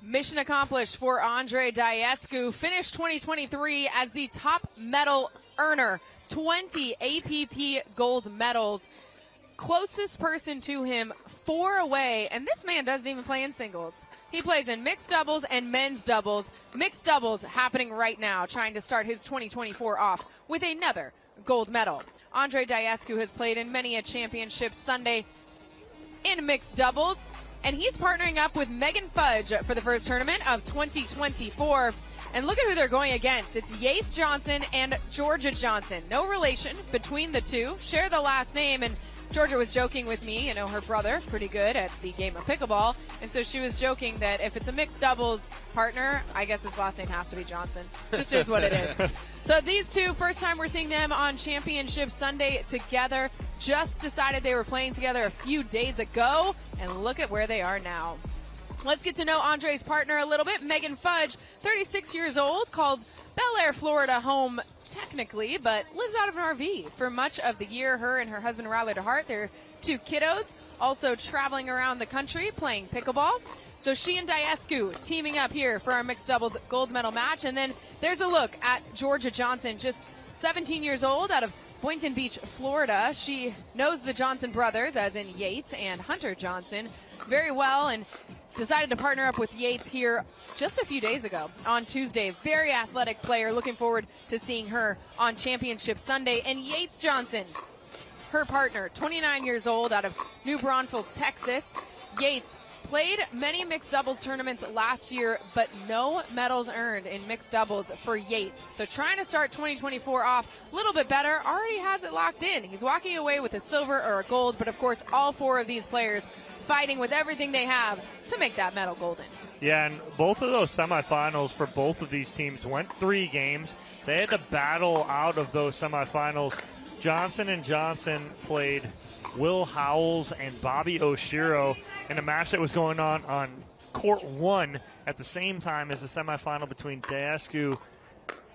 Mission accomplished for Andrei Daescu. Finished 2023 as the top medal earner. 20 APP gold medals. Closest person to him, 4 away. And this man doesn't even play in singles. He plays in mixed doubles and men's doubles. Mixed doubles happening right now, trying to start his 2024 off with another gold medal. Andrei Daescu has played in many a championship Sunday in mixed doubles. And he's partnering up with Megan Fudge for the first tournament of 2024. And look at who they're going against. It's Yates Johnson and Jorja Johnson. No relation between the two. Share the last name. And Jorja was joking with me, her brother, pretty good at the game of pickleball. And so she was joking that if it's a mixed doubles partner, I guess his last name has to be Johnson. Just is what it is. So these two, first time we're seeing them on Championship Sunday together. Just decided they were playing together a few days ago. And look at where they are now. Let's get to know Andrei's partner a little bit. Megan Fudge, 36 years old, calls Bel Air, Florida home technically, but lives out of an RV for much of the year. Her and her husband rallied to heart. Their 2 kiddos, also traveling around the country playing pickleball. So she and Daescu teaming up here for our mixed doubles gold medal match. And then there's a look at Jorja Johnson, just 17 years old, out of Boynton Beach, Florida. She knows the Johnson brothers, as in Yates and Hunter Johnson, very well, and decided to partner up with Yates here just a few days ago on Tuesday. Very athletic player. Looking forward to seeing her on Championship Sunday. And Yates Johnson, her partner, 29 years old, out of New Braunfels, Texas. Yates played many mixed doubles tournaments last year, but no medals earned in mixed doubles for Yates. So trying to start 2024 off a little bit better. Already has it locked in. He's walking away with a silver or a gold, but of course all 4 of these players fighting with everything they have to make that medal golden. Yeah, and both of those semifinals for both of these teams went 3 games. They had to battle out of those semifinals. Johnson and Johnson played Will Howells and Bobby Oshiro in a match that was going on court 1 at the same time as the semifinal between Daescu,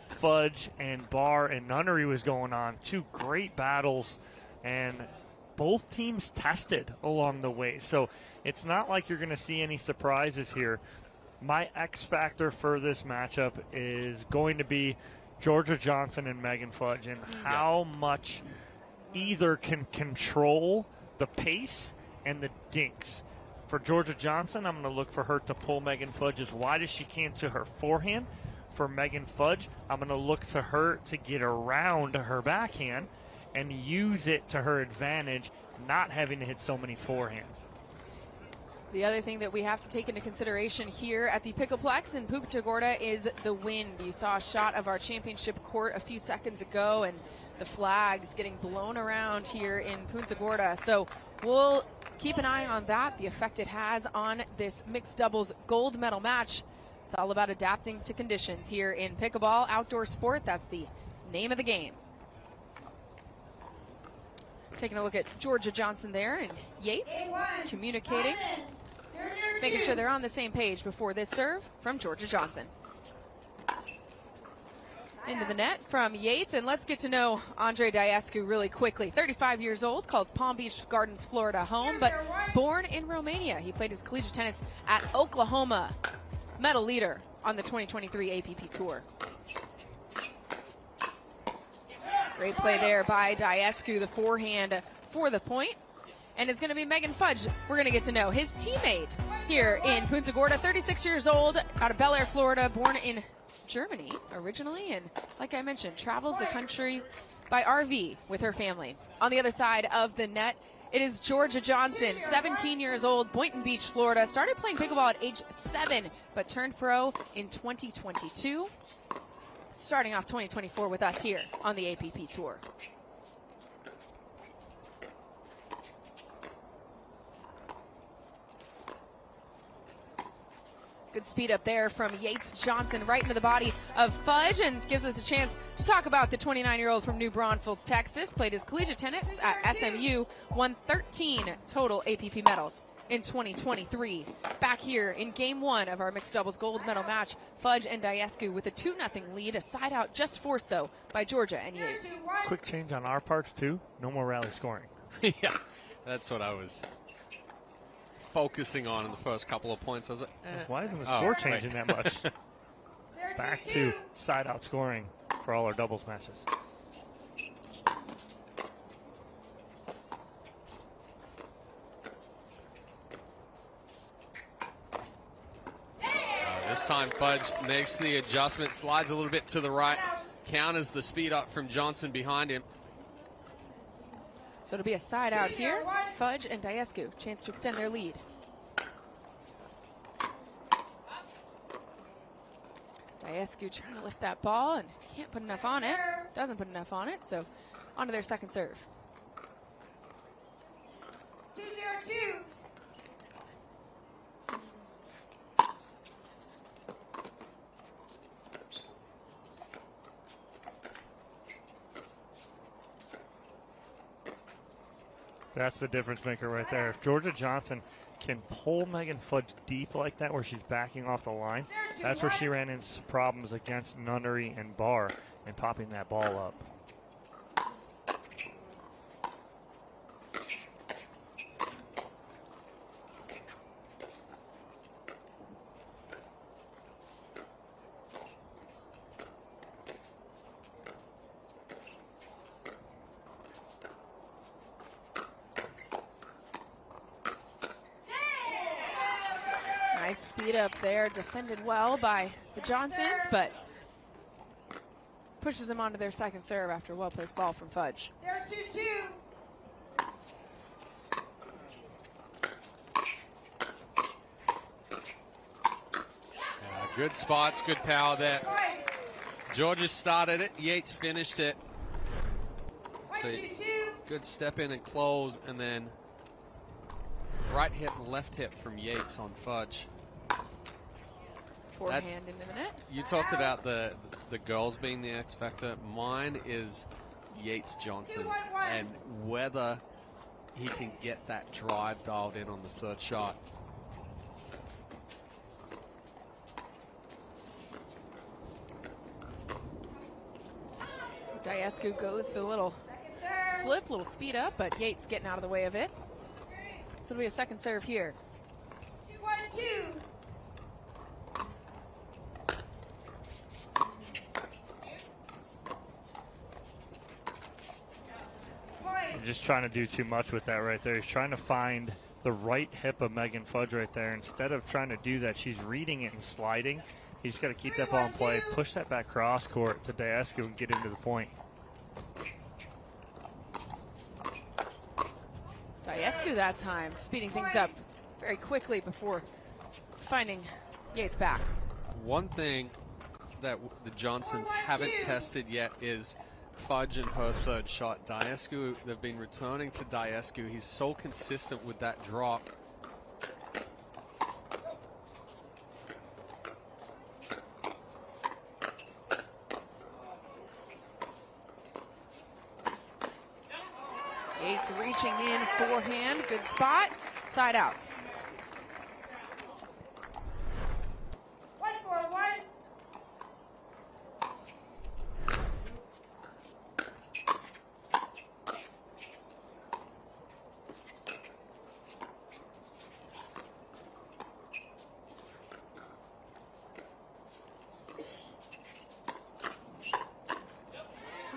Fudge, and Barr and Nunnery was going on. 2 great battles, and both teams tested along the way. So it's not like you're going to see any surprises here. My X factor for this matchup is going to be Jorja Johnson and Megan Fudge, and how much either can control the pace and the dinks. For Jorja Johnson, I'm going to look for her to pull Megan Fudge as wide as she can to her forehand. For Megan Fudge, I'm going to look to her to get around her backhand and use it to her advantage, not having to hit so many forehands. The other thing that we have to take into consideration here at the Pickleplex in Punta Gorda is the wind. You saw a shot of our championship court a few seconds ago, and the flags getting blown around here in Punta Gorda. So we'll keep an eye on that, the effect it has on this mixed doubles gold medal match. It's all about adapting to conditions here in pickleball, outdoor sport. That's the name of the game. Taking a look at Jorja Johnson there and Yates communicating, making sure they're on the same page before this serve from Jorja Johnson. Into the net from Yates, and let's get to know Andrei Daescu really quickly. 35 years old, calls Palm Beach Gardens, Florida home, but born in Romania. He played his collegiate tennis at Oklahoma. Medal leader on the 2023 APP Tour. Great play there by Daescu, the forehand for the point. And it's going to be Megan Fudge. We're going to get to know his teammate here in Punta Gorda, 36 years old, out of Bel Air, Florida, born in Germany originally, and like I mentioned, travels the country by RV with her family. On the other side of the net, it is Jorja Johnson, 17 years old, Boynton Beach, Florida. Started playing pickleball at age 7, but turned pro in 2022. Starting off 2024 with us here on the APP Tour. Good speed up there from Yates Johnson right into the body of Fudge, and gives us a chance to talk about the 29-year-old from New Braunfels, Texas. Played his collegiate tennis at SMU, won 13 total APP medals in 2023. Back here in Game 1 of our mixed doubles gold medal match, Fudge and Daescu with a 2-0 lead, a side out just forced, though, by Jorja and Yates. Quick change on our parts, too. No more rally scoring. Yeah, that's what I was focusing on in the first couple of points. I was like, why isn't the score changing that much? Back to side-out scoring for all our doubles matches. This time Fudge makes the adjustment, slides a little bit to the right, counters the speed up from Johnson behind him. So it'll be a side out here. Fudge and Daescu, chance to extend their lead. Daescu trying to lift that ball and can't put enough on it. Doesn't put enough on it, so on to their second serve. 2-0-2. That's the difference maker right there. If Jorja Johnson can pull Megan Fudge deep like that where she's backing off the line, that's where she ran into some problems against Nunnery and Barr and popping that ball up. Nice speed up there, defended well by the Johnsons, but pushes them onto their second serve after a well-placed ball from Fudge. 0-2-2. Good spots, good power there. Jorja started it, Yates finished it. So good step in and close, and then right hip and left hip from Yates on Fudge. Forehand into the net. You talked about the girls being the X factor. Mine is Yates Johnson, and whether he can get that drive dialed in on the third shot. Daescu goes for the little flip, little speed up, but Yates getting out of the way of it. So it'll be a second serve here. 2-1-2. Just trying to do too much with that right there. He's trying to find the right hip of Megan Fudge right there. Instead of trying to do that, she's reading it and sliding. He's got to keep that ball in play, push that back cross court to Daescu and get into the point. Daescu that time, speeding things up very quickly before finding Yates back. One thing that the Johnsons haven't tested yet is Fudge and her third shot. Daescu, they've been returning to Daescu. He's so consistent with that drop. Yates reaching in, forehand, good spot, side out. 1-4-1.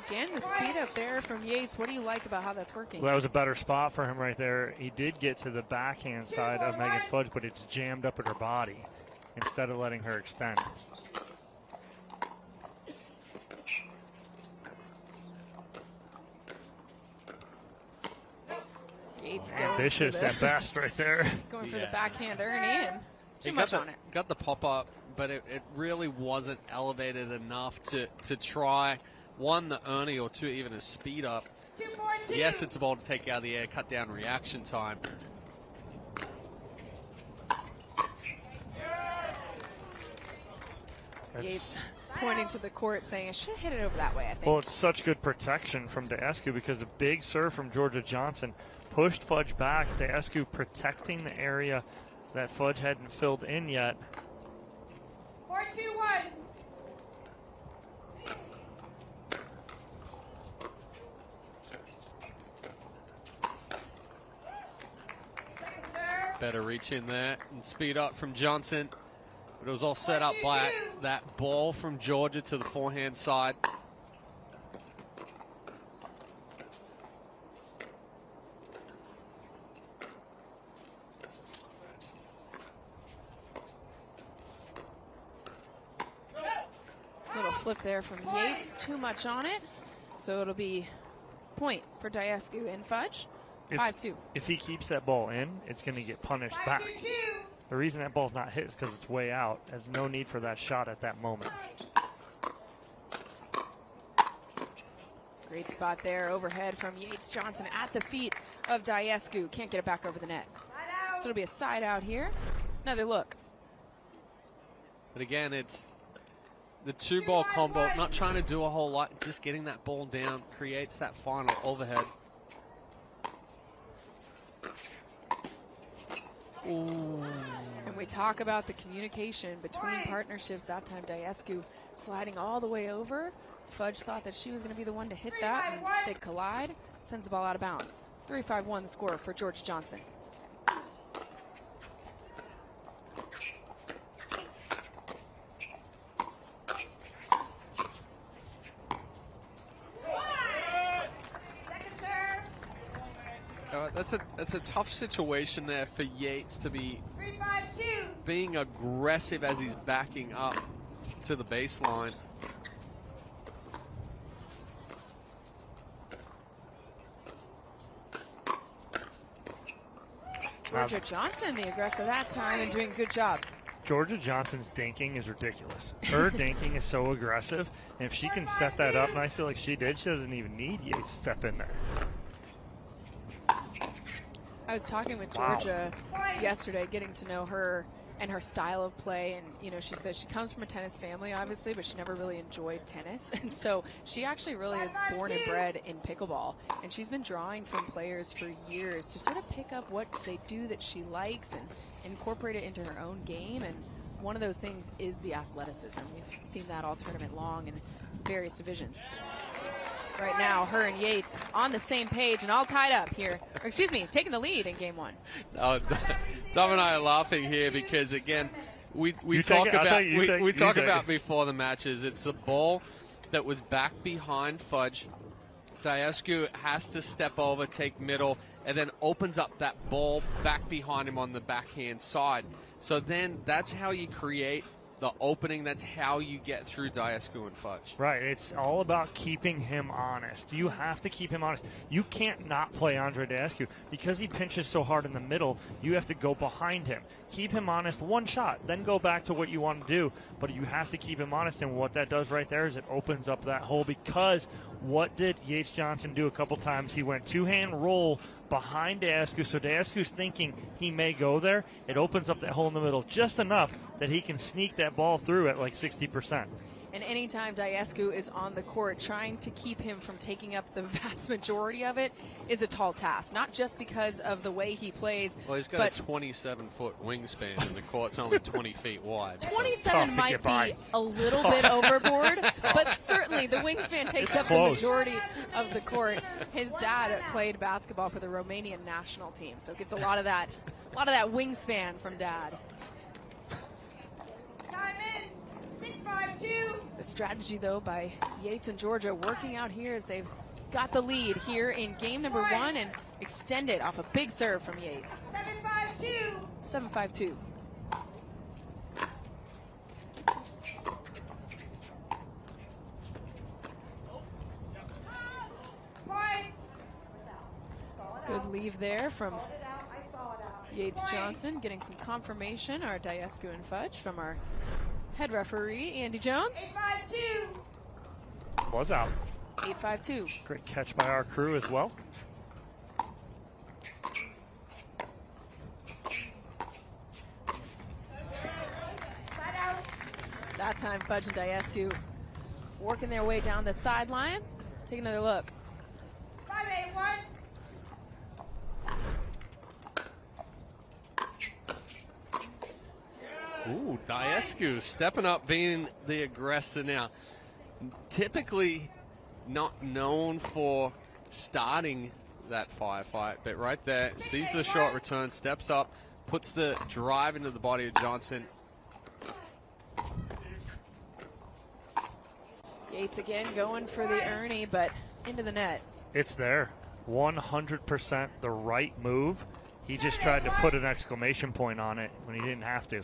Again, the speed up there from Yates. What do you like about how that's working? Well, that was a better spot for him right there. He did get to the backhand side of Megan Fudge, but it's jammed up at her body instead of letting her extend. Yates Ambitious at best right there. going for the backhand Ernie and too much on it. Got the pop up, but it really wasn't elevated enough to try one, the Ernie, or two, even a speed up. 2-4-2. Yes, it's a ball to take out of the air, cut down reaction time. Yates pointing to the court saying, I should have hit it over that way, I think. Well, it's such good protection from Daescu because a big serve from Jorja Johnson pushed Fudge back. Daescu protecting the area that Fudge hadn't filled in yet. 4-2-1. Second serve. Better reach in there and speed up from Johnson. But it was all set up by that ball from Jorja to the forehand side. Little flip there from Yates, too much on it. So it'll be point for Daescu and Fudge. 5-2. If he keeps that ball in, it's going to get punished back. The reason that ball's not hit is because it's way out. There's no need for that shot at that moment. Great spot there, overhead from Yates. Johnson at the feet of Daescu. Can't get it back over the net. So it'll be a side out here. Another look. But again, it's the 2-ball combo, not trying to do a whole lot, just getting that ball down creates that final overhead. Ooh. And we talk about the communication between partnerships. That time Daescu sliding all the way over. Fudge thought that she was going to be the one to hit that, and they collide. Sends the ball out of bounds. 3-5-1 the score for Jorja Johnson. That's a tough situation there for Yates to be being aggressive as he's backing up to the baseline. Jorja Johnson, the aggressor that time, and doing a good job. Jorja Johnson's dinking is ridiculous. Her dinking is so aggressive, and if she can set that up nicely like she did, she doesn't even need Yates to step in there. I was talking with Jorja yesterday, getting to know her and her style of play. And, you know, she says she comes from a tennis family, obviously, but she never really enjoyed tennis. And so she actually really is born and bred in pickleball. And she's been drawing from players for years to sort of pick up what they do that she likes and incorporate it into her own game. And one of those things is the athleticism. We've seen that all tournament long in various divisions. Right now, her and Yates on the same page and all tied up here. Or, excuse me, taking the lead in game one. Dom and I are laughing here because, again, we talk about before the matches. It's a ball that was back behind Fudge. Daescu has to step over, take middle, and then opens up that ball back behind him on the backhand side. So then that's how you create the opening. That's how you get through Daescu and Fudge. Right. It's all about keeping him honest. You have to keep him honest. You can't not play Andrei Daescu. Because he pinches so hard in the middle, you have to go behind him. Keep him honest one shot, then go back to what you want to do. But you have to keep him honest, and what that does right there is it opens up that hole, because what did Yates Johnson do a couple times? He went two-hand roll behind Daescu, so Daescu's thinking he may go there. It opens up that hole in the middle just enough that he can sneak that ball through at like 60%. And anytime Daescu is on the court, trying to keep him from taking up the vast majority of it is a tall task. Not just because of the way he plays. Well, he's got a 27-foot wingspan, and the court's only 20 feet wide. 27 might be a little bit overboard, but certainly the wingspan takes up the majority of the court. His dad played basketball for the Romanian national team, so gets a lot of that wingspan from Dad. The strategy, though, by Yates and Jorja working out here as they've got the lead here in game number one and extend it off a big serve from Yates. 7-5-2. 7-5-2. Good leave there from Yates Johnson, getting some confirmation, our Daescu and Fudge, from our head referee, Andy Jones. 8-5-2. Was out. 8-5-2. Great catch by our crew as well. That time, Fudge and Daescu working their way down the sideline. Take another look. 5-8-1. Ooh, Daescu stepping up, being the aggressor now. Typically not known for starting that firefight, but right there, sees the short return, steps up, puts the drive into the body of Johnson. Yates again going for the Ernie, but into the net. It's there. 100% the right move. He just tried to put an exclamation point on it when he didn't have to.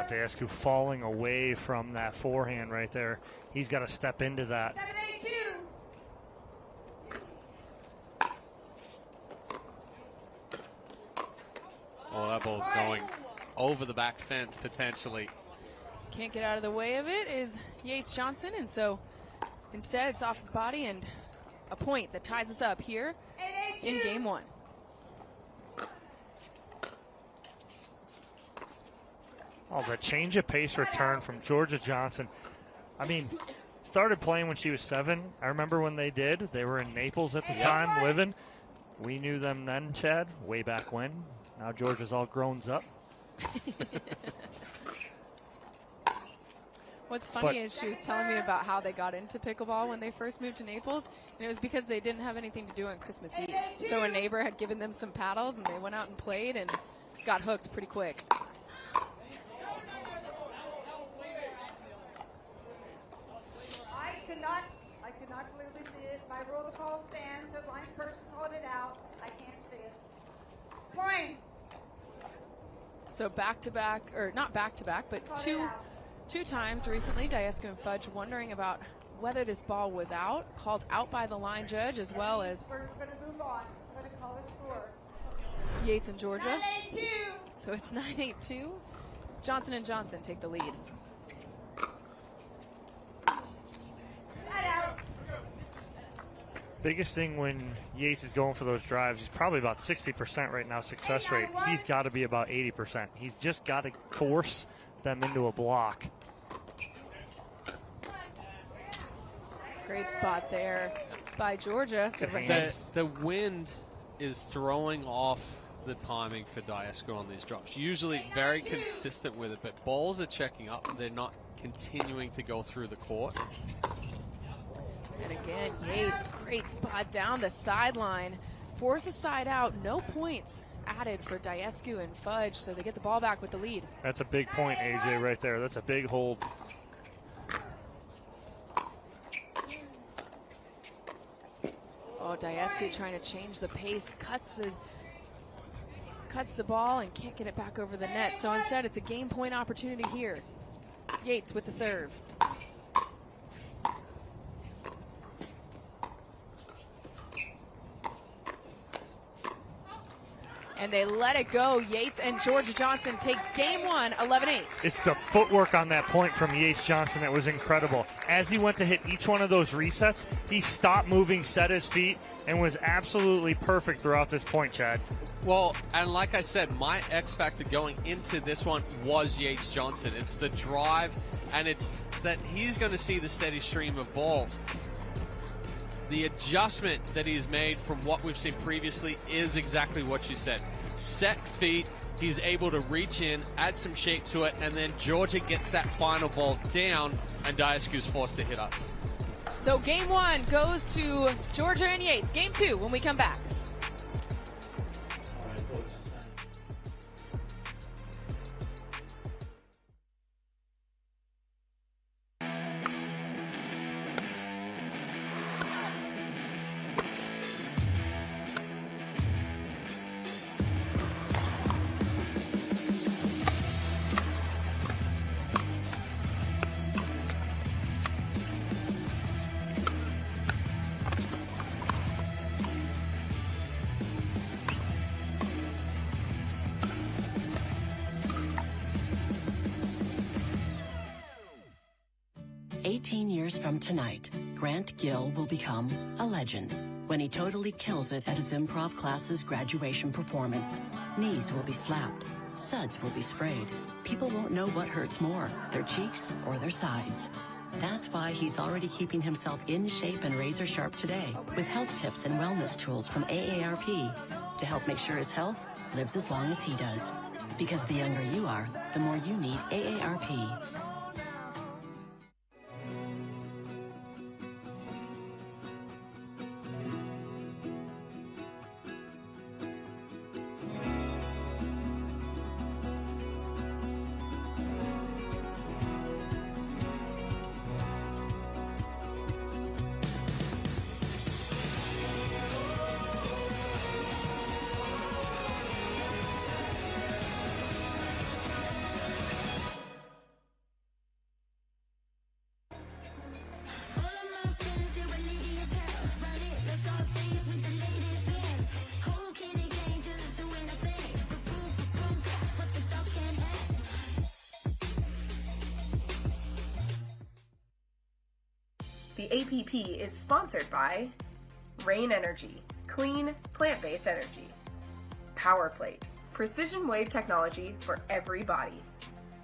Daescu falling away from that forehand right there. He's got to step into that. 7-8-2. Oh, that ball's going over the back fence potentially. Can't get out of the way of it is Yates Johnson, and so instead it's off his body and a point that ties us up here in game 1. Oh, the change of pace return from Jorja Johnson. I mean, started playing when she was 7. I remember when they did. They were in Naples at the time, living. We knew them then, Chad, way back when. Now Jorja's all grown up. What's funny is she was telling me about how they got into pickleball when they first moved to Naples, and it was because they didn't have anything to do on Christmas Eve. So a neighbor had given them some paddles, and they went out and played and got hooked pretty quick. I could not clearly see it. By rule, the call stands. The blind person called it out. I can't see it. Point. So back-to-back, or not back-to-back, but two times recently, Daescu and Fudge wondering about whether this ball was out, called out by the line judge, as well as We're going to move on. We're going to call a score. Yates and Jorja. 9-8-2. So it's 9-8-2. Johnson and Johnson take the lead. Side out. Biggest thing when Yates is going for those drives, he's probably about 60% right now success rate. He's got to be about 80%. He's just got to force them into a block. Great spot there by Jorja. The wind is throwing off the timing for Daescu on these drops. Usually very consistent with it, but balls are checking up. They're not continuing to go through the court. And again, Yates, great spot down the sideline. Force a side out, no points added for Daescu and Fudge, so they get the ball back with the lead. That's a big point, AJ, right there. That's a big hold. Oh, Daescu trying to change the pace, cuts the ball and can't get it back over the net. So instead, it's a game point opportunity here. Yates with the serve. And they let it go. Yates and Jorja Johnson take game 1, 11-8. It's the footwork on that point from Yates Johnson that was incredible. As he went to hit each one of those resets, he stopped moving, set his feet, and was absolutely perfect throughout this point, Chad. Well, and like I said, my X factor going into this one was Yates Johnson. It's the drive, and it's that he's going to see the steady stream of balls. The adjustment that he's made from what we've seen previously is exactly what you said. Set feet, he's able to reach in, add some shape to it, and then Jorja gets that final ball down, and Daescu's forced to hit up. So game 1 goes to Jorja and Yates. Game 2 when we come back. Years from tonight, Grant Gill will become a legend when he totally kills it at his improv class's graduation performance. Knees will be slapped, suds will be sprayed. People won't know what hurts more, their cheeks or their sides. That's why he's already keeping himself in shape and razor sharp today with health tips and wellness tools from AARP to help make sure his health lives as long as he does. Because the younger you are, the more you need AARP. The APP is sponsored by Rain Energy, clean, plant-based energy. Power Plate, precision wave technology for every body.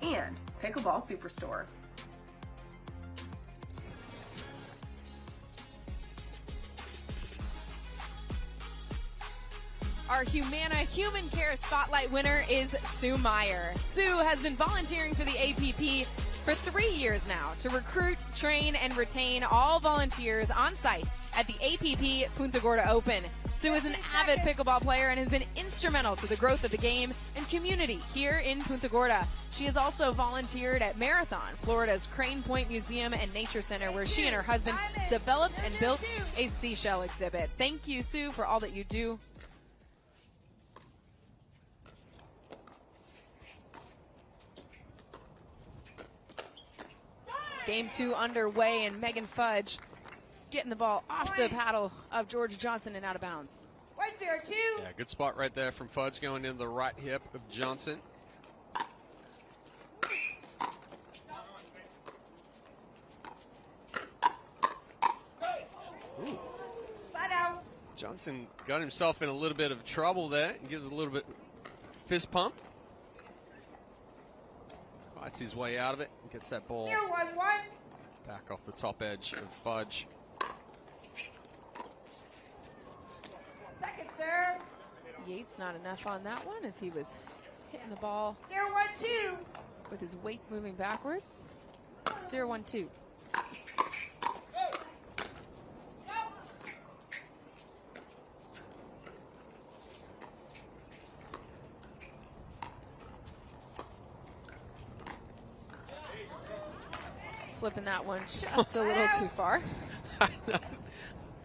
And Pickleball Superstore. Our Humana Human Care Spotlight winner is Sue Meyer. Sue has been volunteering for the APP for 3 years now to recruit, train, and retain all volunteers on site at the APP Punta Gorda Open. Sue is an avid pickleball player and has been instrumental to the growth of the game and community here in Punta Gorda. She has also volunteered at Marathon, Florida's Crane Point Museum and Nature Center, where she and her husband developed and built a seashell exhibit. Thank you, Sue, for all that you do. Game 2 underway, and Megan Fudge getting the ball off the paddle of Jorja Johnson and out of bounds. 1-0-2. Yeah, good spot right there from Fudge going into the right hip of Johnson. Ooh. Side out. Johnson got himself in a little bit of trouble there and gives a little bit fist pump. Fights his way out of it and gets that ball 0-1-1. back off the top edge of Fudge. Second serve. Yates not enough on that one as he was hitting the ball 0-1-2. with his weight moving backwards. 0-1-2. Flipping that one just a little too far. I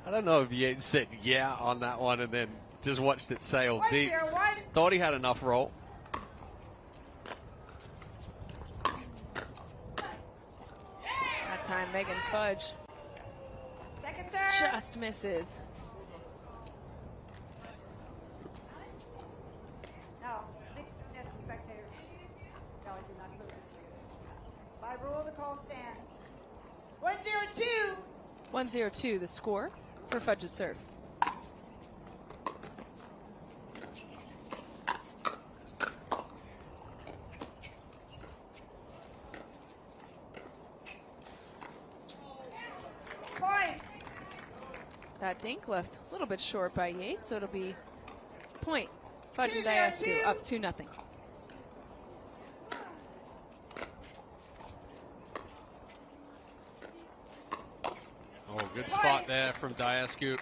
don't know if Yates said yeah on that one and then just watched it sail deep. 1-0-1. Thought he had enough roll. That time Megan Fudge Second serve. just misses. No, that's the spectator. No, I did not lose. By rule, the call stands. 1-0-2. 1-0-2 the score for Fudge's serve. Point. That dink left a little bit short by Yates, so it'll be point. Fudge and 2-0-2. Daescu up 2-0. Oh, good spot there from Daescu.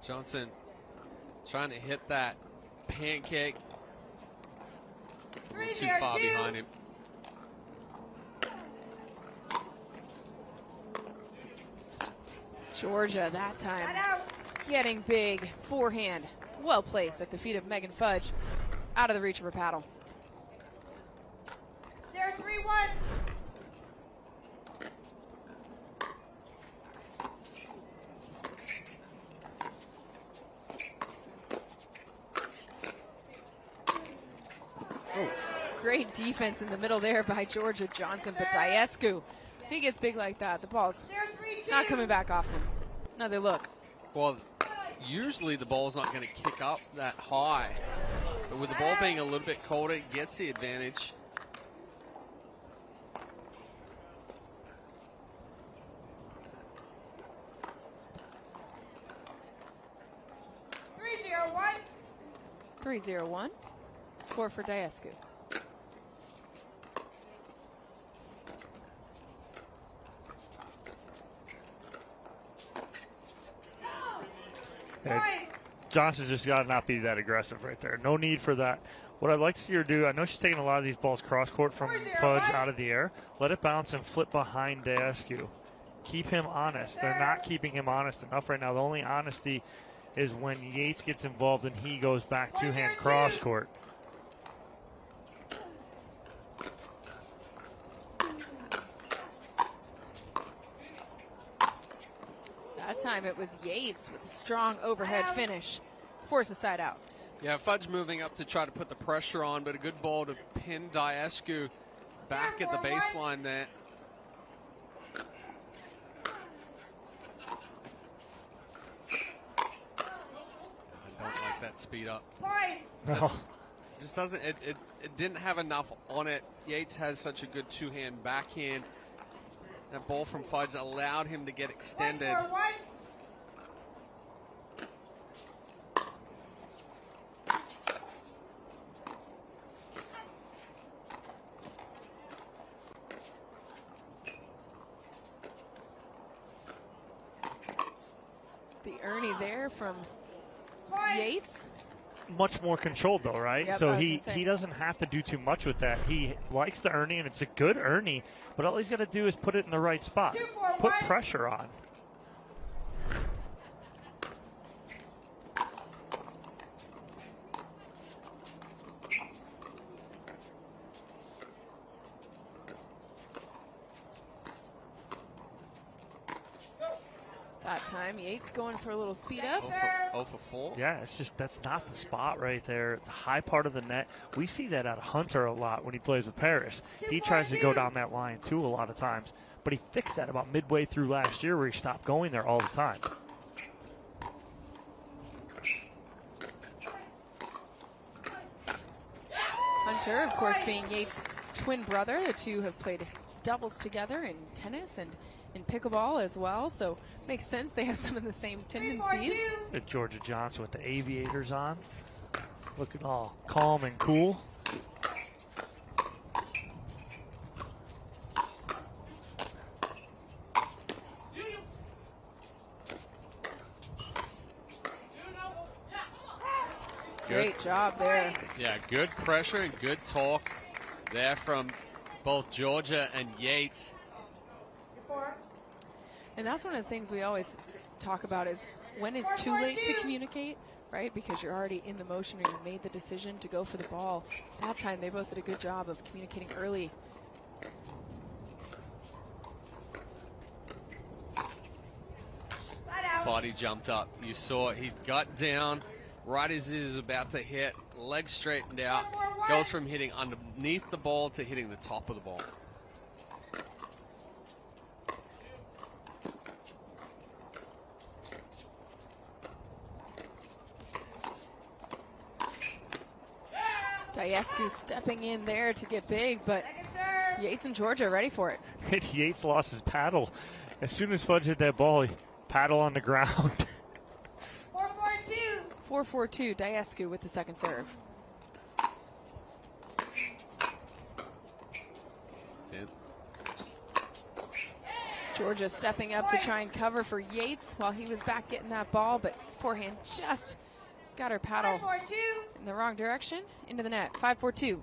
Johnson trying to hit that pancake. It's a little too far 3-0-2. behind him. Jorja that time Side out. getting big forehand. Well placed at the feet of Megan Fudge. Out of the reach of her paddle. 0-3-1. Great defense in the middle there by Jorja Johnson, but Daescu, he gets big like that. The ball's 0-3-2. not coming back often. Another look. Well, usually the ball's not going to kick up that high. But with the ball being a little bit colder, it gets the advantage. Three 3-0-1. Score for Daescu. Johnson just got to not be that aggressive right there. No need for that. What I'd like to see her do, I know she's taking a lot of these balls cross-court from Fudge out of the air. Let it bounce and flip behind Daescu. Keep him honest. They're not keeping him honest enough right now. The only honesty is when Yates gets involved and he goes back two-hand cross-court. That time it was Yates with a strong overhead finish. Force a side out. Yeah, Fudge moving up to try to put the pressure on, but a good ball to pin Daescu back at the baseline there. that speed up. Point. No. Just doesn't. It didn't have enough on it. Yates has such a good two-hand backhand. That ball from Fudge allowed him to get extended. Point for one. The Ernie there from Point. Yates. Much more controlled though, right? Yep, I So was he gonna say. he doesn't have to do too much with that. He likes the Ernie, and it's a good Ernie, but all he's got to do is put it in the right spot. 2 for Put 1. pressure on. That time, Yates going for a little speed up. 0 for 4. Yeah, it's just that's not the spot right there. It's a high part of the net. We see that out of Hunter a lot when he plays with Paris. He tries to go down that line too a lot of times, but he fixed that about midway through last year where he stopped going there all the time. Hunter, of course, being Yates' twin brother. The two have played doubles together in tennis and in pickleball as well, so makes sense. They have some of the same 3 for tendencies. 2. With Jorja Johnson with the aviators on, looking all calm and cool. Great job there. Yeah, good pressure and good talk there from both Jorja and Yates. 4. And that's one of the things we always talk about is when is too late to communicate, right? Because you're already in the motion or you made the decision to go for the ball. That time they both did a good job of communicating early. Side out. Body jumped up. You saw he got down right as he was about to hit. Leg straightened out. Goes from hitting underneath the ball to hitting the top of the ball. Daescu stepping in there to get big, but Second serve. Yates and Jorja ready for it. Yates lost his paddle. As soon as Fudge hit that ball, he paddle on the ground. 4 for 4-4-2, 2. Daescu with the second serve. See it? Jorja stepping up to try and cover for Yates while he was back getting that ball, but forehand just got her paddle 5 for 2. in the wrong direction, into the net. 5-4-2.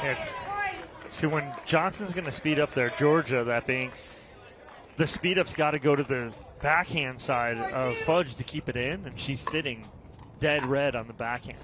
Yes. Point. See, when Johnson's going to speed up there, Jorja, that being, the speed up's got to go to the backhand side of Fudge to keep it in, and she's sitting dead red on the backhand.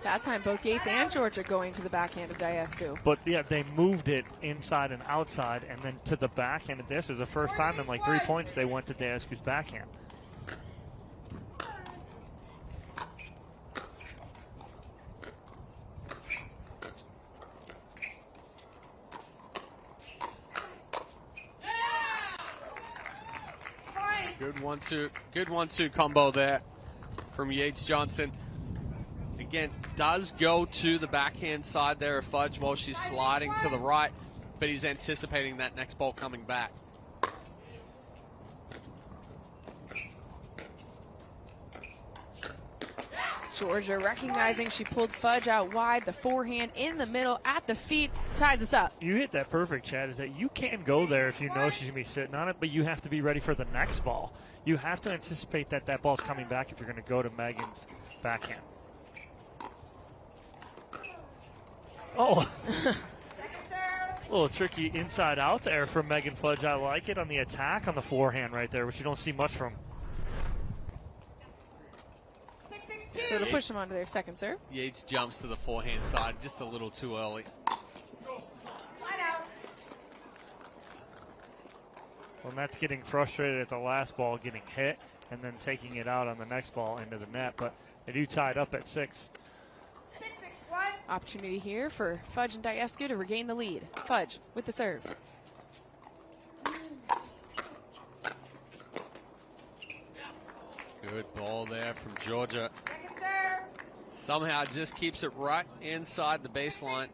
That time, both Yates and Jorja going to the backhand of Daescu. But yeah, they moved it inside and outside, and then to the backhand of Daescu. The first time in like 3 points they went to Daescu's backhand. Point. Good 1-2 combo there from Yates Johnson. Again, does go to the backhand side there of Fudge while she's sliding to the right, but he's anticipating that next ball coming back. Jorja recognizing she pulled Fudge out wide, the forehand in the middle at the feet, ties us up. You hit that perfect, Chad, is that you can go there if you know she's going to be sitting on it, but you have to be ready for the next ball. You have to anticipate that that ball's coming back if you're going to go to Megan's backhand. Oh, Second serve. A little tricky inside out there from Megan Fudge. I like it on the attack on the forehand right there, which you don't see much from. So it'll push them onto their second serve. Yates jumps to the forehand side just a little too early. Well, that's getting frustrated at the last ball getting hit and then taking it out on the next ball into the net. But they do tie it up at 6. Opportunity here for Fudge and Daescu to regain the lead. Fudge with the serve. Good ball there from Jorja. Somehow just keeps it right inside the baseline.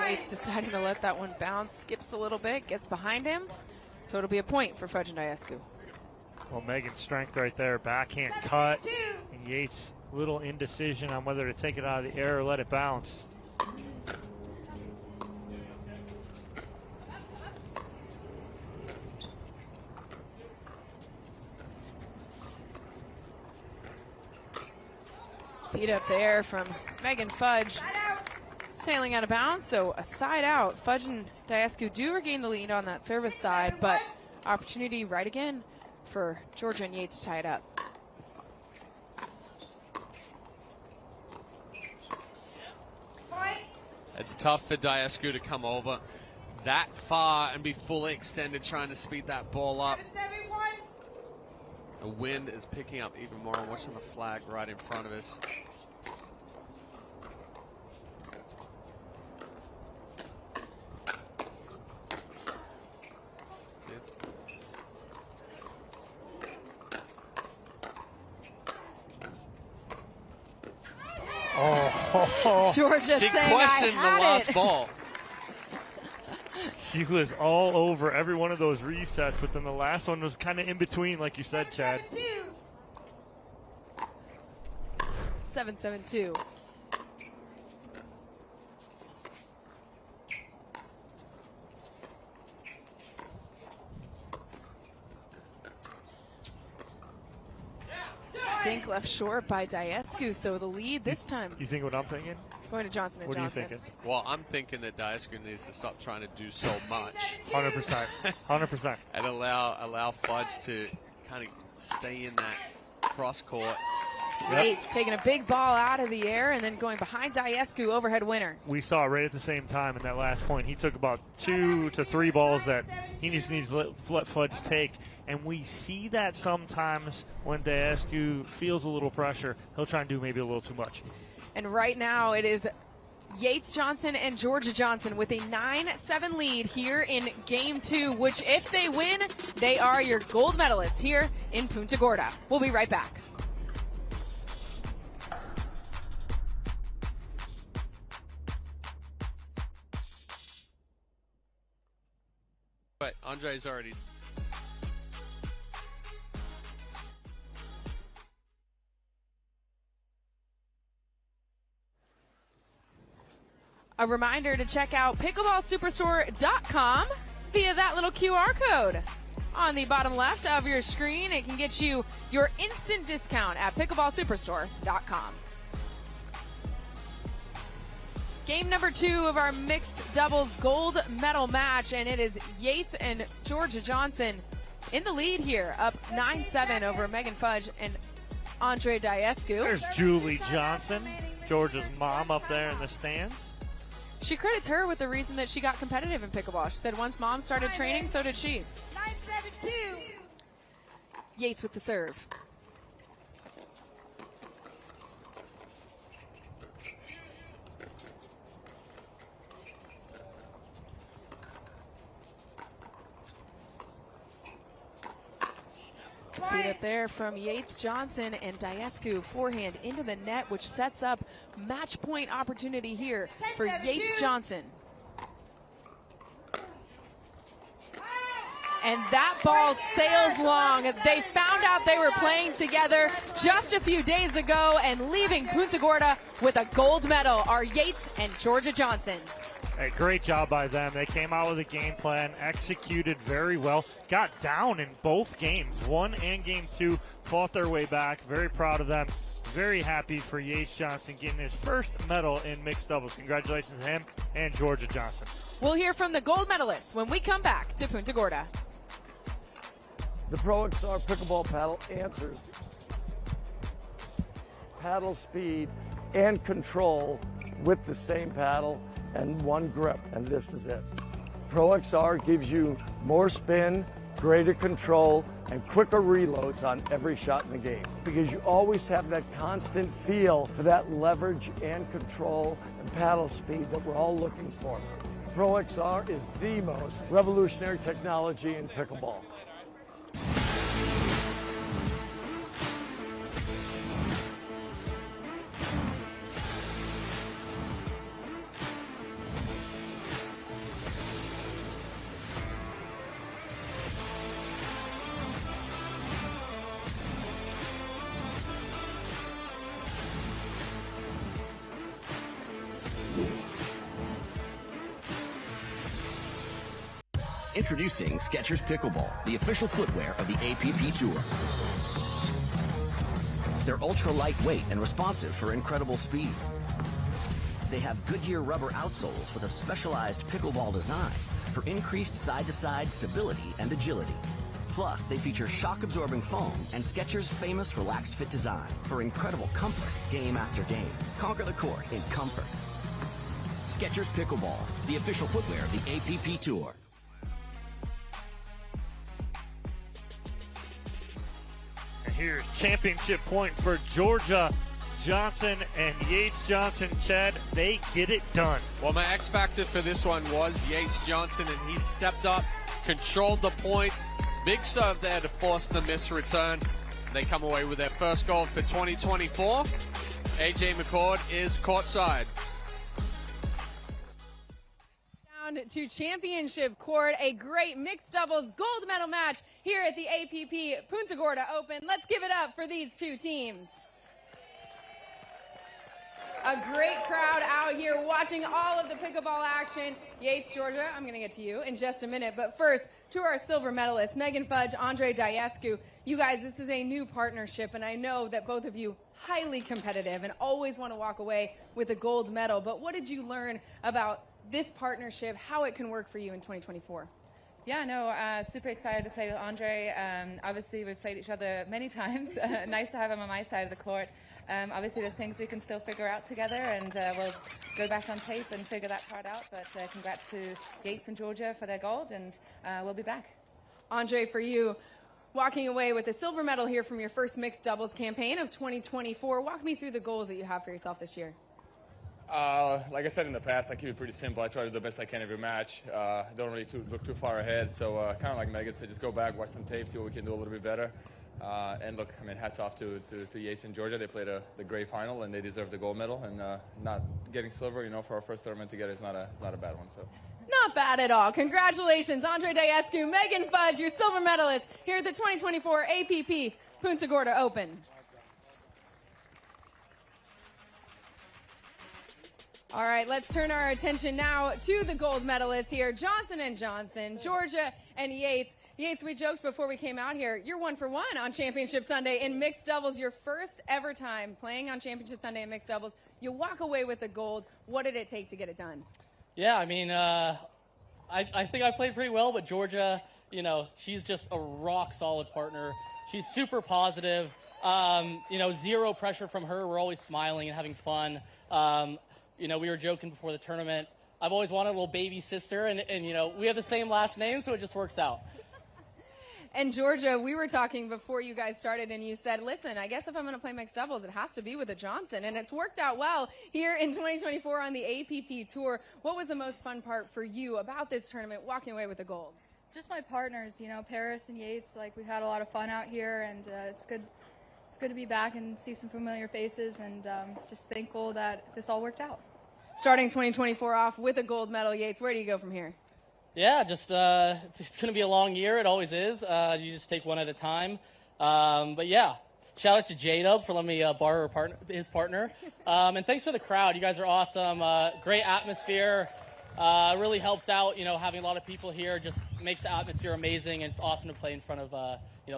Yates deciding to let that one bounce. Skips a little bit, gets behind him. So it'll be a point for Fudge and Daescu. Well, Megan's strength right there. Backhand cut. And Yates, little indecision on whether to take it out of the air or let it bounce. Speed up there from Megan Fudge. Sailing out of bounds, so a side out. Fudge and Daescu do regain the lead on that service side, but opportunity right again for Jorja and Yates to tie it up. It's tough for Daescu to come over that far and be fully extended trying to speed that ball up. The wind is picking up even more. I'm watching the flag right in front of us. Jorja She saying, questioned I had the last it. ball. She was all over every one of those resets, but then the last one was kind of in between, like you said, Chad. 7-7-2. Dink left short by Daescu, so the lead this time You think what I'm thinking? going to Johnson and What are you Johnson. thinking? Well, I'm thinking that Daescu needs to stop trying to do so much 100%. 100%. and allow Fudge to kind of stay in that cross court. Yates taking a big ball out of the air and then going behind Daescu, overhead winner. We saw right at the same time in that last point. He took about 2 to 3 balls that he just needs to let Fudge take. And we see that sometimes when Daescu feels a little pressure, he'll try and do maybe a little too much. And right now it is Yates Johnson and Jorja Johnson with a 9-7 lead here in Game 2, which if they win, they are your gold medalists here in Punta Gorda. We'll be right back. But Andrei's already... A reminder to check out pickleballsuperstore.com via that little QR code on the bottom left of your screen. It can get you your instant discount at pickleballsuperstore.com. Game number 2 of our mixed doubles gold medal match, and it is Yates and Jorja Johnson in the lead here, up 9-7 over Megan Fudge and Andrei Daescu. There's Julie Johnson, Georgia's mom, up there in the stands. She credits her with the reason that she got competitive in pickleball. She said once mom started training, so did she. 9-7-2. Yates with the serve. Speed up there from Yates Johnson and Daescu. Forehand into the net, which sets up match point opportunity here for Yates Johnson. And that ball sails long. They found out they were playing together just a few days ago, and leaving Punta Gorda with a gold medal are Yates and Jorja Johnson. Hey, great job by them. They came out with a game plan, executed very well, got down in both games, 1 and game 2, fought their way back. Very proud of them. Very happy for Yates Johnson getting his first medal in mixed doubles. Congratulations to him and Jorja Johnson. We'll hear from the gold medalists when we come back to Punta Gorda. The Pro XR pickleball paddle answers paddle speed and control with the same paddle and one grip, and this is it. Pro XR gives you more spin, greater control, and quicker reloads on every shot in the game because you always have that constant feel for that leverage and control and paddle speed that we're all looking for. Pro XR is the most revolutionary technology in pickleball. Introducing Skechers Pickleball, the official footwear of the APP Tour. They're ultra lightweight and responsive for incredible speed. They have Goodyear rubber outsoles with a specialized pickleball design for increased side-to-side stability and agility. Plus, they feature shock-absorbing foam and Skechers' famous relaxed fit design for incredible comfort game after game. Conquer the court in comfort. Skechers Pickleball, the official footwear of the APP Tour. Here's championship point for Jorja Johnson and Yates Johnson. Chad, they get it done. Well, my X factor for this one was Yates Johnson, and he stepped up, controlled the points. Big serve there to force the miss return. They come away with their first goal for 2024. AJ McCord is courtside. To championship court, a great mixed doubles gold medal match here at the APP Punta Gorda Open. Let's give it up for these two teams. A great crowd out here watching all of the pickleball action. Yates, Jorja, I'm going to get to you in just a minute. But first, to our silver medalists, Megan Fudge, Andrei Daescu. You guys, this is a new partnership, and I know that both of you highly competitive and always want to walk away with a gold medal. But what did you learn about this partnership, how it can work for you in 2024? Yeah, no, super excited to play with Andrei. Obviously, we've played each other many times. Nice to have him on my side of the court. Obviously, there's things we can still figure out together, and we'll go back on tape and figure that part out. But congrats to Yates and Jorja for their gold, and we'll be back. Andrei, for you, walking away with a silver medal here from your first mixed doubles campaign of 2024. Walk me through the goals that you have for yourself this year. Like I said in the past, I keep it pretty simple. I try to do the best I can every match. Don't really look too far ahead. So kind of like Megan said, just go back, watch some tape, see what we can do a little bit better. And look, I mean, hats off to Yates and Jorja. They played the great final, and they deserve the gold medal. And not getting silver, for our first tournament together is not a bad one. So. Not bad at all. Congratulations, Andrei Daescu, Megan Fudge, your silver medalists here at the 2024 APP Punta Gorda Open. All right, let's turn our attention now to the gold medalists here, Johnson & Johnson, Jorja and Yates. Yates, we joked before we came out here, you're 1 for 1 on Championship Sunday in mixed doubles, your first ever time playing on Championship Sunday in mixed doubles. You walk away with the gold. What did it take to get it done? Yeah, I mean, I think I played pretty well, but Jorja, she's just a rock-solid partner. She's super positive. Zero pressure from her. We're always smiling and having fun. We were joking before the tournament. I've always wanted a little baby sister, and we have the same last name, so it just works out. And Jorja, we were talking before you guys started, and you said, listen, I guess if I'm going to play mixed doubles, it has to be with a Johnson. And it's worked out well here in 2024 on the APP Tour. What was the most fun part for you about this tournament, walking away with the gold? Just my partners, Paris and Yates. We've had a lot of fun out here, and it's good. It's good to be back and see some familiar faces, and just thankful that this all worked out. Starting 2024 off with a gold medal, Yates, where do you go from here? Yeah, just it's going to be a long year. It always is. You just take one at a time. But yeah, shout out to J-Dub for letting me borrow his partner. And thanks to the crowd. You guys are awesome. Great atmosphere. really helps out, having a lot of people here just makes the atmosphere amazing, and it's awesome to play in front of,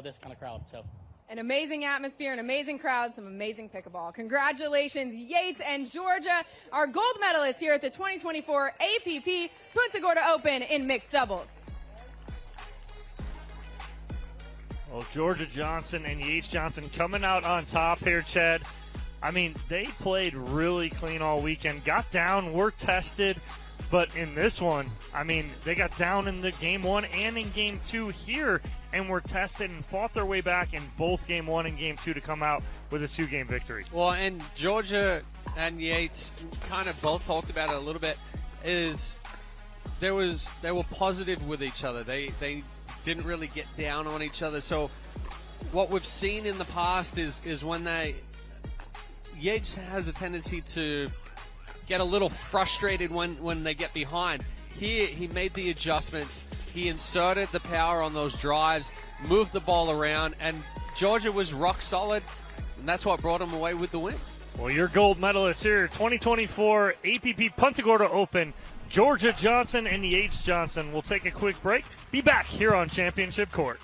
this kind of crowd. So. An amazing atmosphere, an amazing crowd, some amazing pickleball. Congratulations, Yates and Jorja, our gold medalists here at the 2024 APP Punta Gorda Open in mixed doubles. Well, Jorja Johnson and Yates Johnson coming out on top here, Chad. I mean, they played really clean all weekend, got down, were tested, but in this one, I mean, they got down in the game 1 and in game 2 here, and were tested and fought their way back in both game 1 and game 2 to come out with a 2-game victory. Well, and Jorja and Yates kind of both talked about it a little bit, is they were positive with each other. They didn't really get down on each other. So what we've seen in the past is when Yates has a tendency to get a little frustrated when they get behind. Here, he made the adjustments. He inserted the power on those drives, moved the ball around, and Jorja was rock solid, and that's what brought him away with the win. Well, your gold medalists here, 2024 APP Punta Gorda Open, Jorja Johnson and Yates Johnson. We'll take a quick break. Be back here on Championship Court.